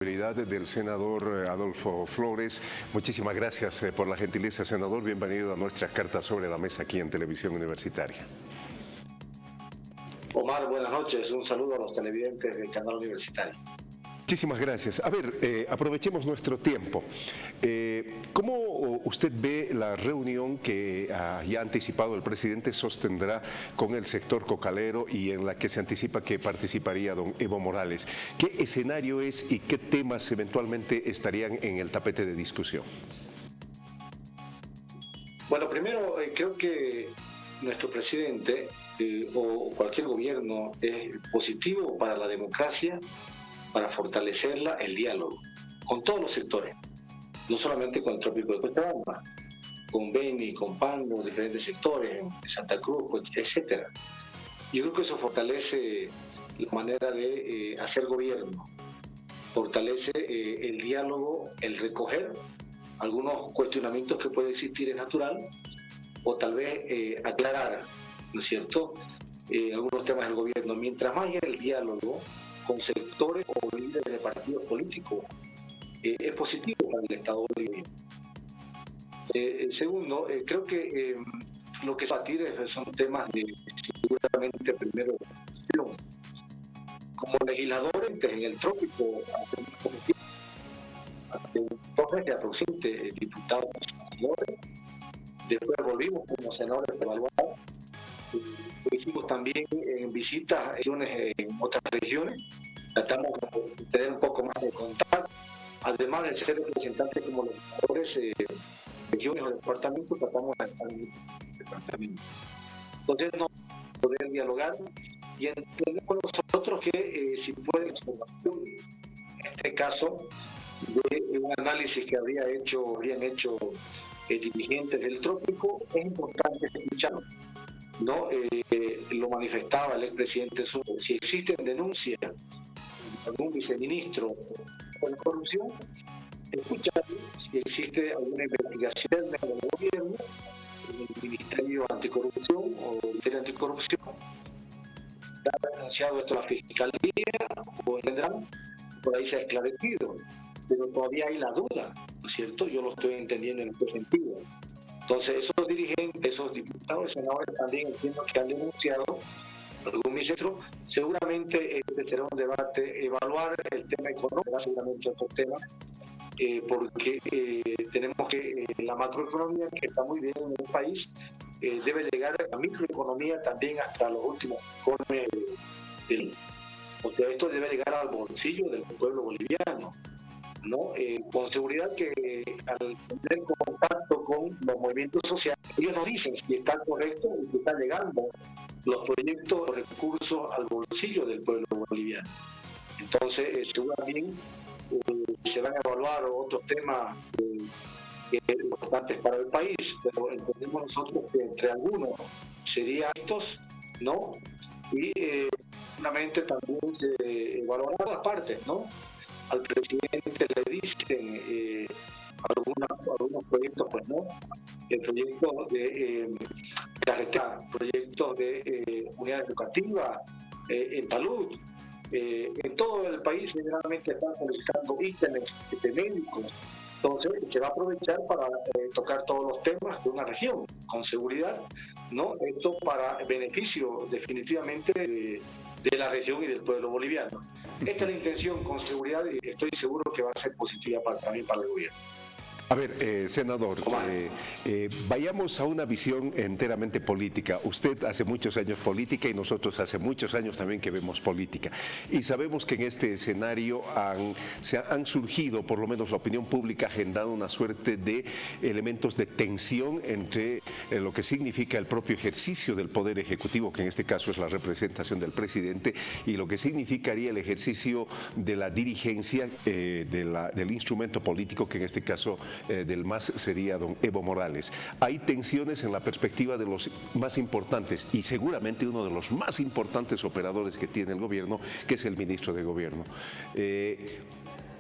Del senador Adolfo Flores. Muchísimas gracias por la gentileza, senador. Bienvenido a nuestra carta sobre la mesa aquí en Televisión Universitaria. Omar, buenas noches. Un saludo a los televidentes del canal universitario. Muchísimas gracias. A ver, aprovechemos nuestro tiempo. ¿Cómo usted ve la reunión que ya ha anticipado el presidente sostendrá con el sector cocalero y en la que se anticipa que participaría don Evo Morales? ¿Qué escenario es y qué temas eventualmente estarían en el tapete de discusión? Bueno, primero creo que nuestro presidente o cualquier gobierno es positivo para la democracia, para fortalecerla, el diálogo con todos los sectores, no solamente con el trópico de Cochabamba, con Beni, con Pango, diferentes sectores, Santa Cruz, etcétera. Yo creo que eso fortalece la manera de hacer gobierno, fortalece el diálogo, el recoger algunos cuestionamientos que pueden existir, es natural, o tal vez aclarar, ¿no es cierto?, algunos temas del gobierno. Mientras más haya el diálogo con sectores o líderes de partidos políticos, es positivo para el Estado boliviano. Segundo, creo que lo que se va a batir son temas de, seguramente, primero, como legisladores en el trópico, hace 2 meses aproximadamente, diputados y senadores, después volvimos como senadores a evaluar. Hicimos también visitas en otras regiones, tratamos de tener un poco más de contacto, además de ser representantes como los senadores, regiones o departamentos, tratamos de estar en el departamento. Entonces, no poder dialogar y entender con nosotros que si puede información, en este caso, de un análisis que habían hecho dirigentes del trópico, es importante escucharlo. No, lo manifestaba el expresidente Sucre. Si existen denuncias de algún viceministro por corrupción, escuchar si existe alguna investigación en el gobierno, en el Ministerio Anticorrupción o el Ministerio Anticorrupción, ha denunciado esto a la Fiscalía o tendrán, por ahí se ha esclarecido, pero todavía hay la duda, ¿no es cierto? Yo lo estoy entendiendo en este sentido. Entonces, esos dirigentes, esos diputados y senadores también entiendo que han denunciado algún ministro. Seguramente este será un debate, evaluar el tema económico, será seguramente otro tema, porque tenemos que la macroeconomía, que está muy bien en el país, debe llegar a la microeconomía también hasta los últimos informes del. O sea, esto debe llegar al bolsillo del pueblo boliviano, ¿no? Con seguridad que al tener contacto con los movimientos sociales, ellos nos dicen si está correcto y si están llegando los proyectos, los recursos al bolsillo del pueblo boliviano. Entonces, seguramente se van a evaluar otros temas importantes para el país, pero entendemos nosotros que entre algunos serían estos, ¿no? Y seguramente también se evaluarán las partes, ¿no? Al presidente le dicen algunos proyectos, pues no, el proyecto de carretera, proyectos de unidad educativa, en salud, en todo el país generalmente están solicitando ítems de médicos. Entonces se va a aprovechar para tocar todos los temas de una región, con seguridad, ¿no? Esto para beneficio definitivamente de la región y del pueblo boliviano. Esta es la intención, con seguridad, y estoy seguro que va a ser positiva también para el gobierno. A ver, senador, vayamos a una visión enteramente política. Usted hace muchos años política y nosotros hace muchos años también que vemos política. Y sabemos que en este escenario han surgido, por lo menos la opinión pública ha agendado una suerte de elementos de tensión entre lo que significa el propio ejercicio del Poder Ejecutivo, que en este caso es la representación del presidente, y lo que significaría el ejercicio de la dirigencia del instrumento político, que en este caso del MAS sería don Evo Morales. Hay tensiones en la perspectiva de los más importantes y seguramente uno de los más importantes operadores que tiene el gobierno, que es el ministro de Gobierno.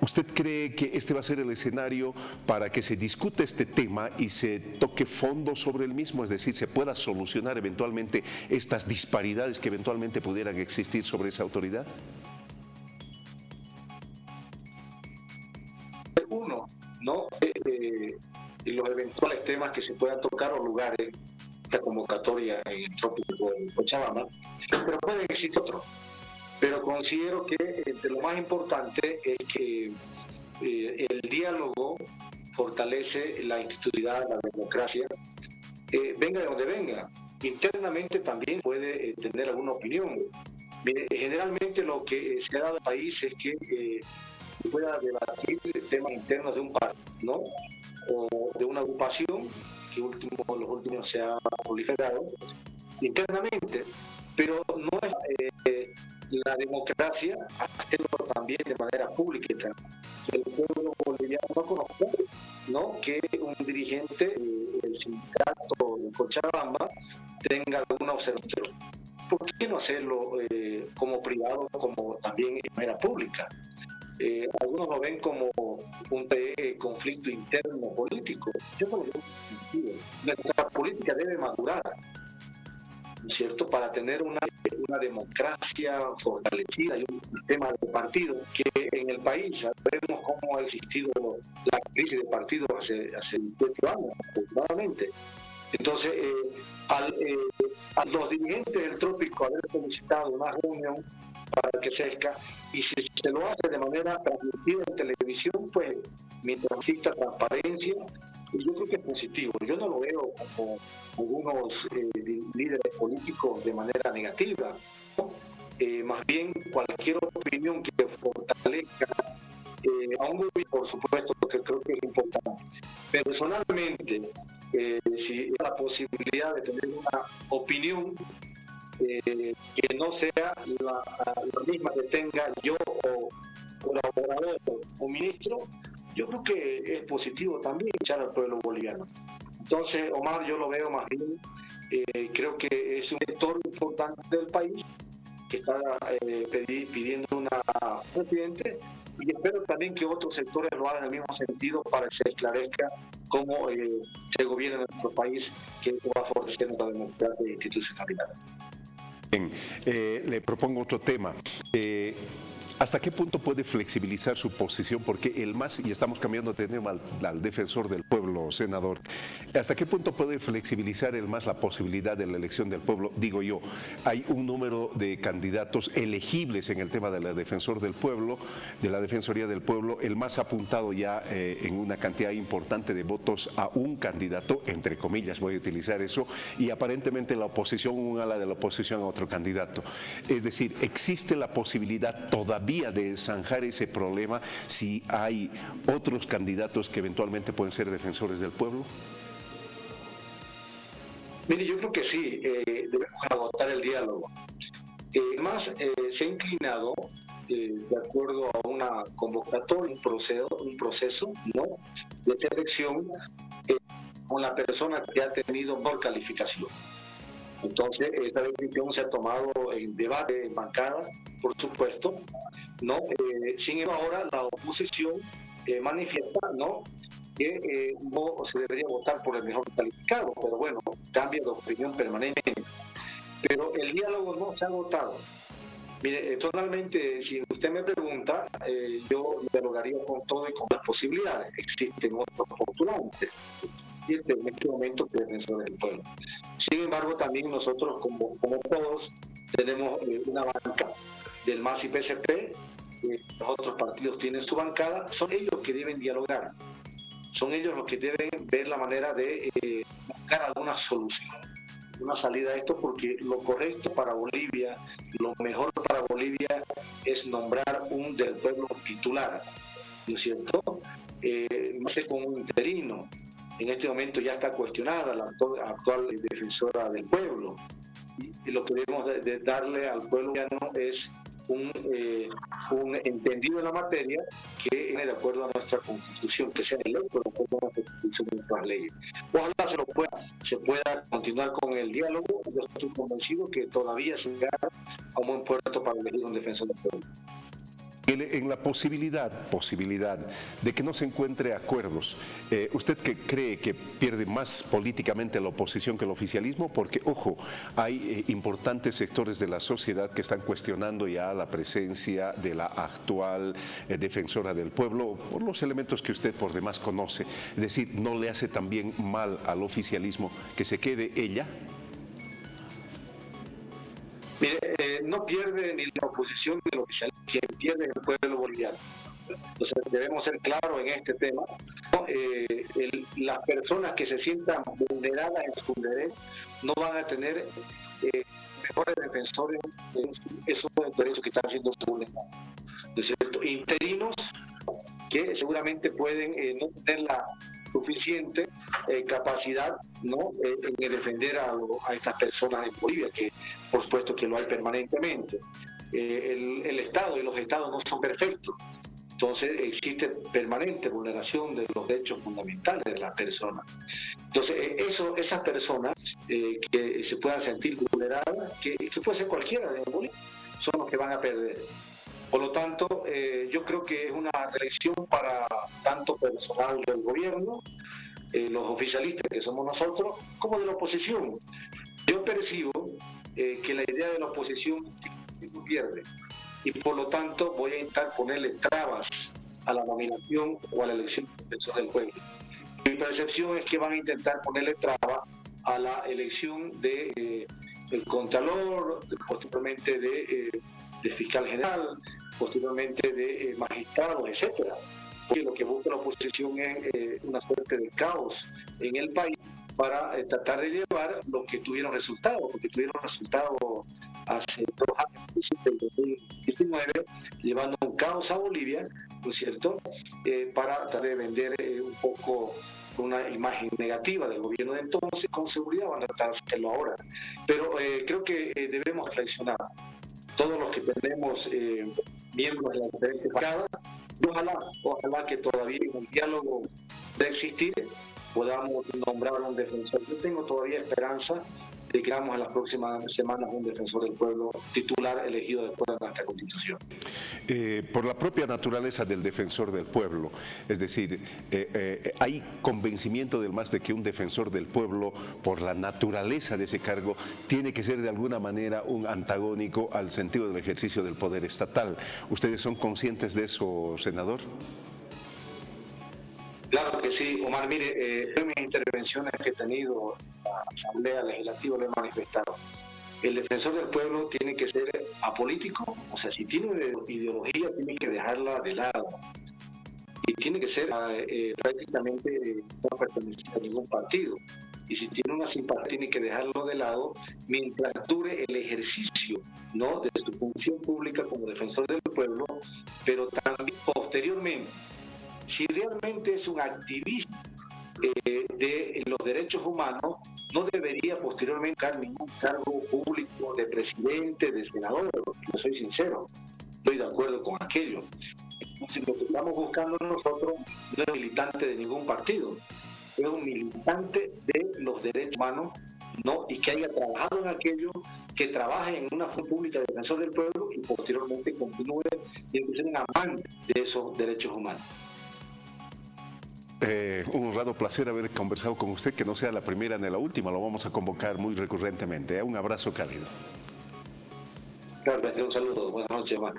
¿Usted cree que este va a ser el escenario para que se discute este tema y se toque fondo sobre el mismo? Es decir, se pueda solucionar eventualmente estas disparidades que eventualmente pudieran existir sobre esa autoridad. uno, ¿no? Y los eventuales temas que se puedan tocar o lugares, esta convocatoria en el trópico de Cochabamba, pero pueden existir otros. Pero considero que entre lo más importante es que el diálogo fortalece la institucionalidad, la democracia, venga de donde venga. Internamente también puede tener alguna opinión. Generalmente lo que se ha dado al país es que se pueda debatir temas internos de un partido, ¿no? O de una agrupación que los últimos se ha proliferado internamente, pero no es la democracia hacerlo también de manera pública. El pueblo boliviano no conoce, ¿no?, que un dirigente del sindicato de Cochabamba tenga alguna observación. ¿Por qué no hacerlo como privado, como también de manera pública? Algunos lo ven como un conflicto interno político. Yo no lo veo en sentido. Nuestra política debe madurar, ¿no es cierto?, para tener una democracia fortalecida y un sistema de partidos que en el país sabemos cómo ha existido la crisis de partidos hace 18 años aproximadamente. Entonces, a los dirigentes del trópico haber solicitado una reunión para que cerca, y si se lo hace de manera transmitida en televisión, pues mientras exista transparencia, yo creo que es positivo. Yo no lo veo como algunos líderes políticos de manera negativa, ¿no? Más bien cualquier opinión que fortalezca a un gobierno, por supuesto, que creo que es importante. Personalmente, si hay la posibilidad de tener una opinión que no sea la misma que tenga yo o colaborador o ministro, yo creo que es positivo también echar al pueblo boliviano. Entonces, Omar, yo lo veo más bien, creo que es un sector importante del país que está pidiendo una presidente, y espero también que otros sectores lo hagan en el mismo sentido para que se esclarezca cómo se gobierna nuestro país, que va fortaleciendo la democracia e institucionalidad. Bien, le propongo otro tema. ¿Hasta qué punto puede flexibilizar su posición? Porque el MAS, y estamos cambiando de tema al defensor del pueblo, senador, ¿hasta qué punto puede flexibilizar el MAS la posibilidad de la elección del pueblo? Digo yo, hay un número de candidatos elegibles en el tema de la defensor del pueblo, de la defensoría del pueblo. El MAS ha apuntado ya en una cantidad importante de votos a un candidato, entre comillas voy a utilizar eso, y aparentemente la oposición, un ala de la oposición a otro candidato. Es decir, ¿existe la posibilidad todavía de zanjar ese problema si hay otros candidatos que eventualmente pueden ser defensores del pueblo? Mire, yo creo que sí, debemos agotar el diálogo. Más se ha inclinado, de acuerdo a una convocatoria, un proceso, ¿no?, de selección con la persona que ha tenido mejor calificación. Entonces, esta decisión se ha tomado en debate, en bancada, por supuesto, ¿no? Sin embargo, ahora la oposición manifiesta, ¿no?, que no se debería votar por el mejor calificado, pero bueno, cambia de opinión permanentemente. Pero el diálogo no se ha agotado. Mire, totalmente, si usted me pregunta, yo dialogaría con todo y con las posibilidades. Existen otros postulantes, en este momento que defensor del pueblo. Sin embargo, también nosotros, como todos, tenemos una banca del MAS y PSP, los otros partidos tienen su bancada, son ellos que deben dialogar, son ellos los que deben ver la manera de buscar alguna solución, una salida a esto, porque lo correcto para Bolivia, lo mejor para Bolivia es nombrar un del pueblo titular, ¿no es cierto? No sé, con un interino. En este momento ya está cuestionada la actual defensora del pueblo, y lo que debemos de darle al pueblo es un entendido en la materia que viene de acuerdo a nuestra Constitución, que sea electo de acuerdo a nuestra Constitución y nuestras leyes. Ojalá se pueda continuar con el diálogo. Yo estoy convencido que todavía se llega a un buen puerto para elegir un defensor del pueblo. En la posibilidad de que no se encuentre acuerdos, ¿usted que cree que pierde más políticamente la oposición que el oficialismo? Porque, ojo, hay importantes sectores de la sociedad que están cuestionando ya la presencia de la actual defensora del pueblo por los elementos que usted por demás conoce. Es decir, ¿no le hace también mal al oficialismo que se quede ella? Mire, no pierde ni la oposición ni el oficialismo, quien pierde es el pueblo boliviano. Entonces debemos ser claros en este tema. Las personas que se sientan vulneradas en su derecho no van a tener mejores defensores de esos derechos que están siendo vulnerados. ¿No es cierto? Interinos que seguramente pueden no tener la suficiente capacidad, ¿no?, en defender a estas personas en Bolivia, que por supuesto que lo hay permanentemente. El Estado y los Estados no son perfectos, entonces existe permanente vulneración de los derechos fundamentales de las personas. Entonces esas personas que se puedan sentir vulneradas, que puede ser cualquiera de Bolivia, son los que van a perder. Por lo tanto, yo creo que es una elección para tanto personal del gobierno, los oficialistas que somos nosotros, como de la oposición. Yo percibo que la idea de la oposición no pierde, y por lo tanto voy a intentar ponerle trabas a la nominación o a la elección del defensor del pueblo. Mi percepción es que van a intentar ponerle trabas a la elección de el contralor, posteriormente de fiscal general, posteriormente de magistrados, etcétera. Porque lo que busca la oposición es una suerte de caos en el país para tratar de llevar lo que tuvieron resultados, porque tuvieron resultados hace 2 años, en 2019, llevando un caos a Bolivia, ¿no es cierto?, para tratar de vender un poco una imagen negativa del gobierno de entonces. Con seguridad van a tratar de hacerlo ahora. Pero creo que debemos reflexionar. Todos los que tenemos miembros de las diferentes bancadas, ojalá que todavía en el diálogo de existir podamos nombrar un defensor. Yo tengo todavía esperanza de que vamos en las próximas semanas un defensor del pueblo titular elegido después de nuestra Constitución. Por la propia naturaleza del defensor del pueblo, es decir, hay convencimiento del MAS de que un defensor del pueblo, por la naturaleza de ese cargo, tiene que ser de alguna manera un antagónico al sentido del ejercicio del poder estatal. ¿Ustedes son conscientes de eso, senador? Claro que sí, Omar. Mire, en mis intervenciones que he tenido en la Asamblea Legislativa lo he manifestado. El defensor del pueblo tiene que ser apolítico, o sea, si tiene una ideología tiene que dejarla de lado. Y tiene que ser prácticamente no pertenecer a ningún partido. Y si tiene una simpatía tiene que dejarlo de lado mientras dure el ejercicio, ¿no?, de su función pública como defensor del pueblo, pero también posteriormente. Si realmente es un activista de los derechos humanos, no debería posteriormente buscar ningún cargo público de presidente, de senador. Yo soy sincero, estoy de acuerdo con aquello. Entonces, lo que estamos buscando nosotros no es militante de ningún partido, es un militante de los derechos humanos, ¿no?, y que haya trabajado en aquello, que trabaje en una función pública de defensor del pueblo y posteriormente continúe y que sea un amante de esos derechos humanos. Un honrado placer haber conversado con usted, que no sea la primera ni la última, lo vamos a convocar muy recurrentemente. Un abrazo cálido. Claro, un saludo, buenas noches, hermano.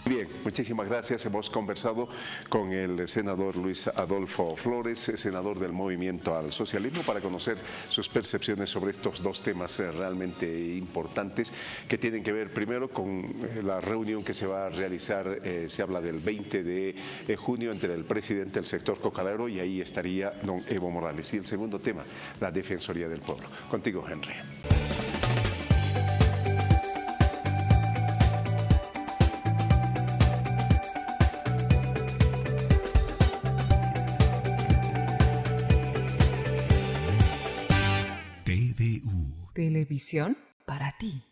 Bien, muchísimas gracias. Hemos conversado con el senador Luis Adolfo Flores, senador del Movimiento al Socialismo, para conocer sus percepciones sobre estos dos temas realmente importantes que tienen que ver primero con la reunión que se va a realizar, se habla del 20 de junio entre el presidente del sector cocalero y ahí estaría don Evo Morales. Y el segundo tema, la Defensoría del Pueblo. Contigo, Henry. Televisión para ti.